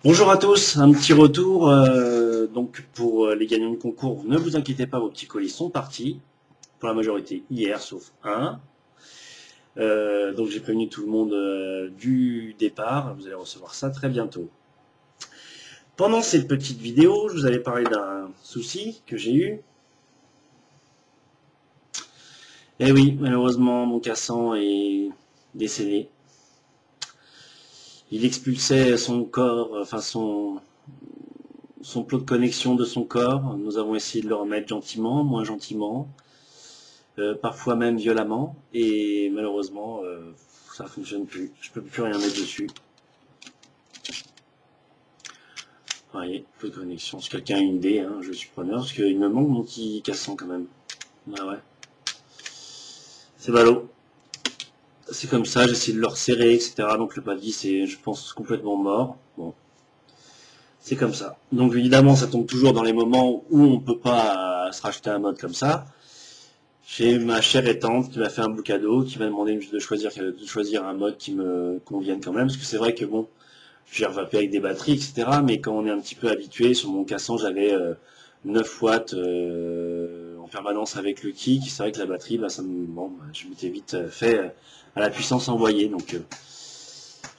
Bonjour à tous, un petit retour donc pour les gagnants de concours. Ne vous inquiétez pas, vos petits colis sont partis, pour la majorité hier, sauf un. Donc j'ai prévenu tout le monde du départ, vous allez recevoir ça très bientôt. Pendant cette petite vidéo, je vous avais parlé d'un souci que j'ai eu. Eh oui, malheureusement, mon cassant est décédé. Il expulsait son corps, enfin son plot de connexion de son corps. Nous avons essayé de le remettre gentiment, moins gentiment, parfois même violemment, et malheureusement, ça ne fonctionne plus. Je peux plus rien mettre dessus. Vous voyez, plot de connexion. Si quelqu'un a une idée, hein, je suis preneur, parce qu'il me manque mon petit cassant quand même. Ah ouais. C'est ballot. C'est comme ça, j'essaie de le resserrer, etc. Donc le paddy, c'est, je pense, complètement mort. Bon. C'est comme ça. Donc évidemment, ça tombe toujours dans les moments où on ne peut pas se racheter un mode comme ça. J'ai ma chère étante qui m'a fait un beau cadeau, qui m'a demandé de choisir un mode qui me convienne quand même. Parce que c'est vrai que bon, j'ai revappé avec des batteries, etc. Mais quand on est un petit peu habitué, sur mon cassant, j'avais 9 watts en permanence avec le kick. C'est vrai que la batterie, bah, je m'étais vite fait à la puissance envoyée. Donc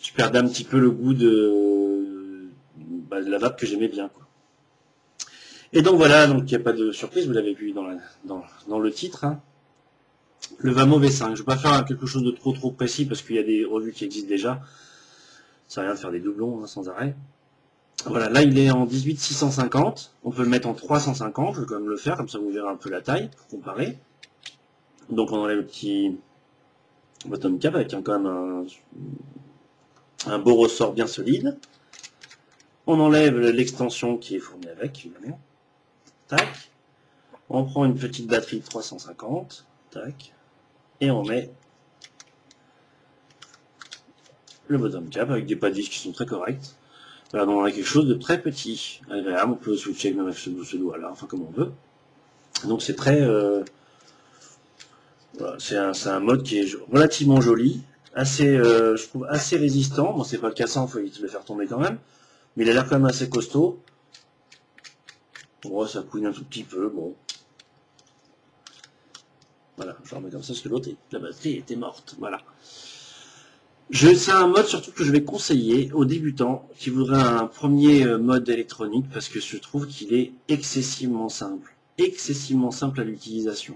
je perdais un petit peu le goût de la vape que j'aimais bien, quoi. Et donc voilà, donc il n'y a pas de surprise, vous l'avez vu dans le titre, hein. Le Vamo V5. Je ne vais pas faire quelque chose de trop précis parce qu'il y a des revues qui existent déjà. Ça sert à rien de faire des doublons, hein, sans arrêt. Voilà, là il est en 18650. On peut le mettre en 350, je vais quand même le faire, comme ça vous verrez un peu la taille pour comparer. Donc on enlève le petit bottom cap avec quand même un beau ressort bien solide. On enlève l'extension qui est fournie avec, évidemment. Tac. On prend une petite batterie de 350. Tac. Et on met le bottom cap avec des paddies qui sont très corrects. Voilà, donc on a quelque chose de très petit, agréable. On peut switcher même avec ce doigt-là, enfin comme on veut. Donc c'est très... voilà, c'est un mode qui est relativement joli, assez, je trouve assez résistant. Bon, c'est pas le cassant, il faut éviter de le faire tomber quand même. Mais il a l'air quand même assez costaud. Bon, ça couine un tout petit peu, bon. Voilà, je remets comme ça parce que l'autre, la batterie était morte. Voilà. C'est un mode surtout que je vais conseiller aux débutants qui voudraient un premier mode électronique parce que je trouve qu'il est excessivement simple à l'utilisation.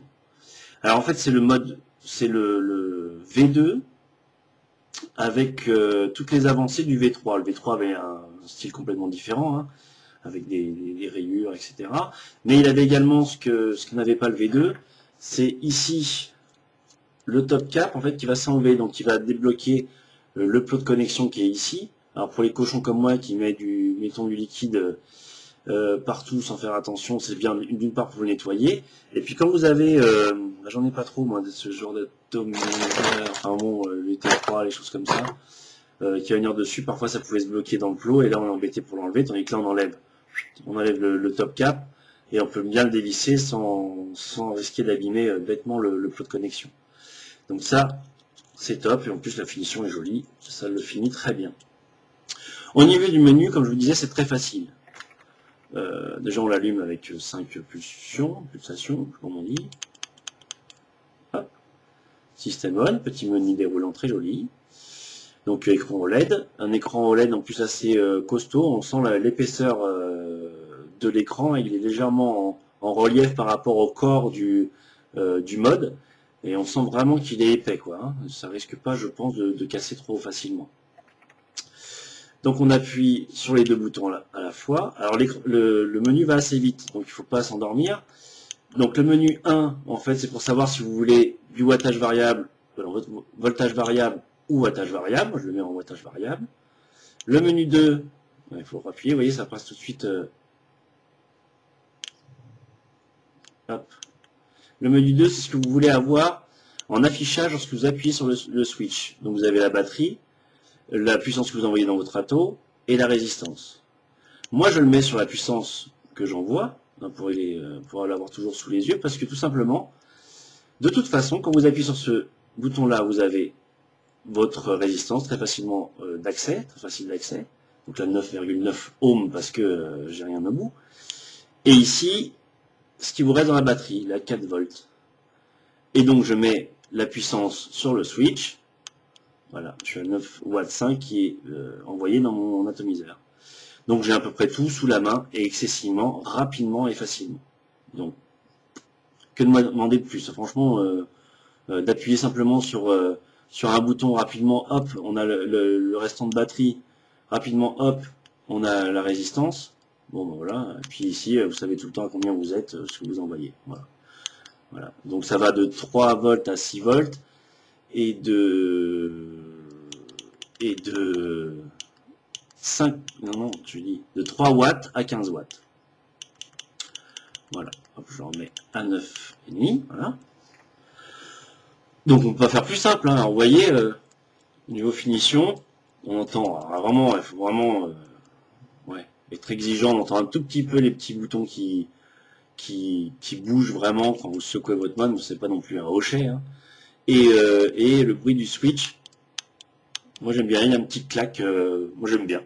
Alors en fait c'est le mode, c'est le V2 avec toutes les avancées du V3. Le V3 avait un style complètement différent, hein, avec des rayures, etc. Mais il avait également ce que n'avait pas le V2, c'est ici le top cap en fait qui va s'enlever, donc qui va débloquer le plot de connexion qui est ici. Alors pour les cochons comme moi qui met mettons du liquide partout sans faire attention, c'est bien d'une part pour le nettoyer. Et puis quand vous avez, j'en ai pas trop moi de ce genre d'atomiseur, enfin bon, le T3, les choses comme ça, qui va venir dessus, parfois ça pouvait se bloquer dans le plot et là on est embêté pour l'enlever, tandis que là on enlève le top cap et on peut bien le dévisser sans risquer d'abîmer bêtement le plot de connexion. Donc ça, c'est top, et en plus la finition est jolie, ça le finit très bien. Au niveau du menu, comme je vous disais, c'est très facile. Déjà on l'allume avec 5 pulsations, comme on dit. Hop. Système on, petit menu déroulant très joli. Donc écran OLED, un écran OLED en plus assez costaud, on sent l'épaisseur de l'écran, il est légèrement en relief par rapport au corps du mode. Et on sent vraiment qu'il est épais, quoi, hein. Ça risque pas, je pense, de casser trop facilement. Donc on appuie sur les deux boutons là, à la fois. Alors le menu va assez vite, donc il ne faut pas s'endormir. Donc le menu 1, en fait, c'est pour savoir si vous voulez du wattage variable, voltage variable ou wattage variable. Moi, je le mets en wattage variable. Le menu 2, il faut appuyer, vous voyez, ça passe tout de suite. Hop. Le menu 2, c'est ce que vous voulez avoir en affichage lorsque vous appuyez sur le switch. Donc vous avez la batterie, la puissance que vous envoyez dans votre atto et la résistance. Moi je le mets sur la puissance que j'envoie, hein, pour l'avoir toujours sous les yeux, parce que tout simplement, de toute façon, quand vous appuyez sur ce bouton là, vous avez votre résistance très facilement d'accès, très facile d'accès. Donc là 9,9 ohms parce que j'ai rien au bout. Et ici, ce qui vous reste dans la batterie, la 4 volts. Et donc je mets la puissance sur le switch. Voilà, je suis à 9 watts 5 qui est envoyé dans mon atomiseur. Donc j'ai à peu près tout sous la main et excessivement, rapidement et facilement. Donc, que demander de plus? Franchement, d'appuyer simplement sur un bouton rapidement, hop, on a le restant de batterie, rapidement, hop, on a la résistance. Bon, ben voilà. Et puis ici, vous savez tout le temps à combien vous êtes, ce que vous envoyez. Voilà. Voilà. Donc ça va de 3 volts à 6 volts et de 5, non, je dis de 3 watts à 15 watts. Voilà. Hop, je remets à 9,5. Voilà. Donc on peut pas faire plus simple. Hein. Alors, vous voyez, niveau finition, on entend vraiment, il faut vraiment être exigeant. On entend un tout petit peu les petits boutons qui bougent vraiment quand vous secouez votre main. C'est pas non plus un hochet. Hein. Et le bruit du switch, moi j'aime bien. Il y a une petite claque. Moi j'aime bien.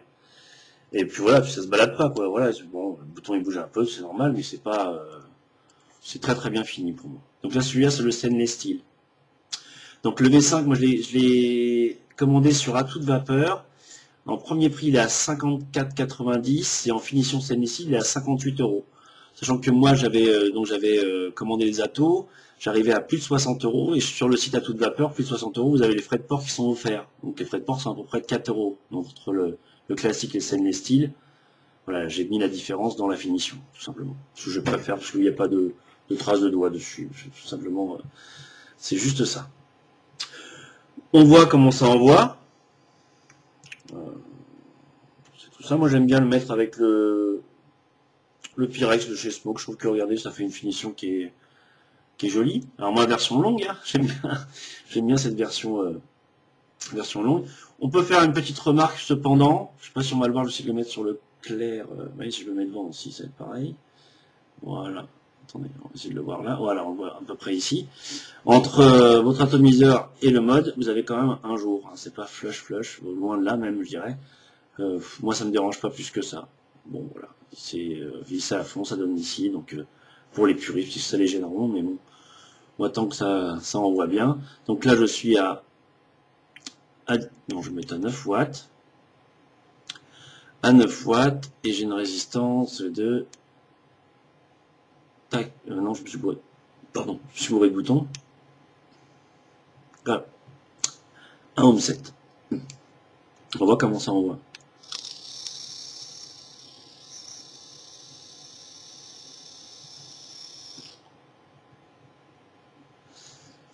Et puis voilà, puis ça se balade pas, quoi. Voilà, bon, le bouton il bouge un peu, c'est normal, mais c'est pas, c'est très très bien fini pour moi. Donc là, celui-là, c'est le stainless steel. Donc le V5, moi je l'ai commandé sur Atout de Vapeur. En premier prix, il est à 54,90 et en finition stainless steel, il est à 58 €. Sachant que moi, j'avais commandé les Atos, j'arrivais à plus de 60 € et sur le site Atout de Vapeur, plus de 60 €, vous avez les frais de port qui sont offerts. Donc les frais de port sont à peu près de 4 €. Donc entre le classique et le stainless steel, voilà, j'ai mis la différence dans la finition, tout simplement. Parce que je préfère, parce qu'il n'y a pas de traces de doigts dessus. Tout simplement, c'est juste ça. On voit comment ça envoie. C'est tout ça. Moi, j'aime bien le mettre avec le Pyrex de chez Smoke. Je trouve que, regardez, ça fait une finition qui est jolie. Alors moi, version longue, hein, j'aime bien cette version longue. On peut faire une petite remarque cependant. Je ne sais pas si on va le voir, je vais essayer de le mettre sur le clair. Oui, si je le mets devant aussi, c'est pareil. Voilà. Attendez, on va essayer de le voir là. Voilà, on le voit à peu près ici. Entre votre atomiseur et le mode, vous avez quand même un jour. Hein, c'est pas flush, loin de là même, je dirais. Moi, ça me dérange pas plus que ça. Bon, voilà. C'est vissé à fond, ça donne ici. Donc, pour les puristes, ça les gêneront, mais bon. Moi, tant que ça envoie bien. Donc là, je suis non, je vais mettre à 9 watts. À 9 watts, et j'ai une résistance de... Tac, non, je me suis bourré. Pardon, je me suis bourré de bouton. Là, 1 ohm 7. On voit comment ça envoie.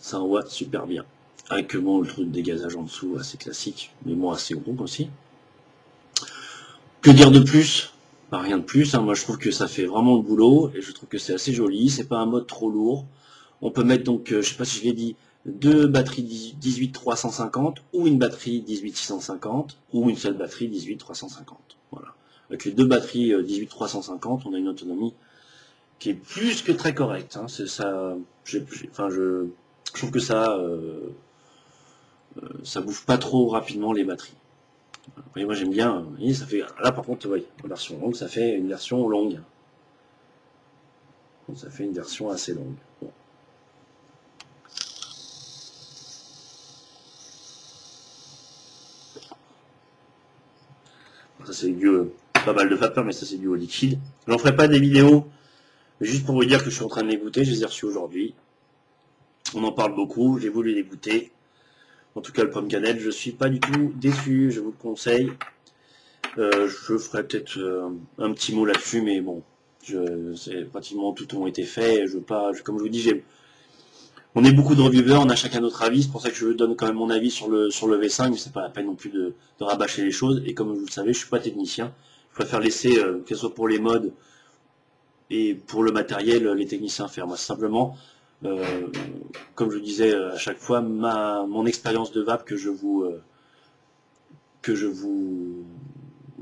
Ça envoie super bien. Avec bon, le truc de dégazage en dessous, assez classique, mais bon, assez gros aussi. Que dire de plus? Bah, rien de plus, hein. Moi je trouve que ça fait vraiment le boulot, et je trouve que c'est assez joli, c'est pas un mode trop lourd. On peut mettre donc, je sais pas si je l'ai dit, 2 batteries 18350, ou une batterie 18650, ou une seule batterie 18350. Voilà. Avec les 2 batteries 18350, on a une autonomie qui est plus que très correcte. Hein. C'est ça, je trouve que ça bouffe pas trop rapidement les batteries. Voyez, moi j'aime bien, voyez, ça fait, là par contre, voyez, en version longue, ça fait une version longue. Donc, ça fait une version assez longue. Bon. Ça c'est du pas mal de vapeur, mais ça c'est du eau liquide. J'en ferai pas des vidéos, mais juste pour vous dire que je suis en train de les goûter, je les ai reçus aujourd'hui. On en parle beaucoup, j'ai voulu les goûter. En tout cas, le pomme cannelle, je suis pas du tout déçu, je vous le conseille. Je ferai peut-être un petit mot là-dessus, mais bon, pratiquement tout ont été fait. Je veux pas, comme je vous dis, on est beaucoup de reviewers, on a chacun notre avis. C'est pour ça que je donne quand même mon avis sur le V5, mais c'est pas la peine non plus de rabâcher les choses. Et comme vous le savez, je suis pas technicien. Je préfère laisser, que ce soit pour les modes et pour le matériel, les techniciens faire. Moi, simplement, comme je disais à chaque fois, mon expérience de vape que je vous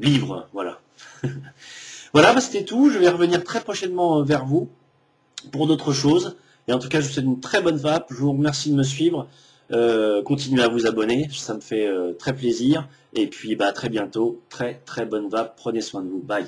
livre, voilà. Voilà, bah, c'était tout. Je vais revenir très prochainement vers vous pour d'autres choses. Et en tout cas, je vous souhaite une très bonne vape. Je vous remercie de me suivre. Continuez à vous abonner, ça me fait très plaisir. Et puis bah, à très bientôt. Très très bonne vape. Prenez soin de vous. Bye.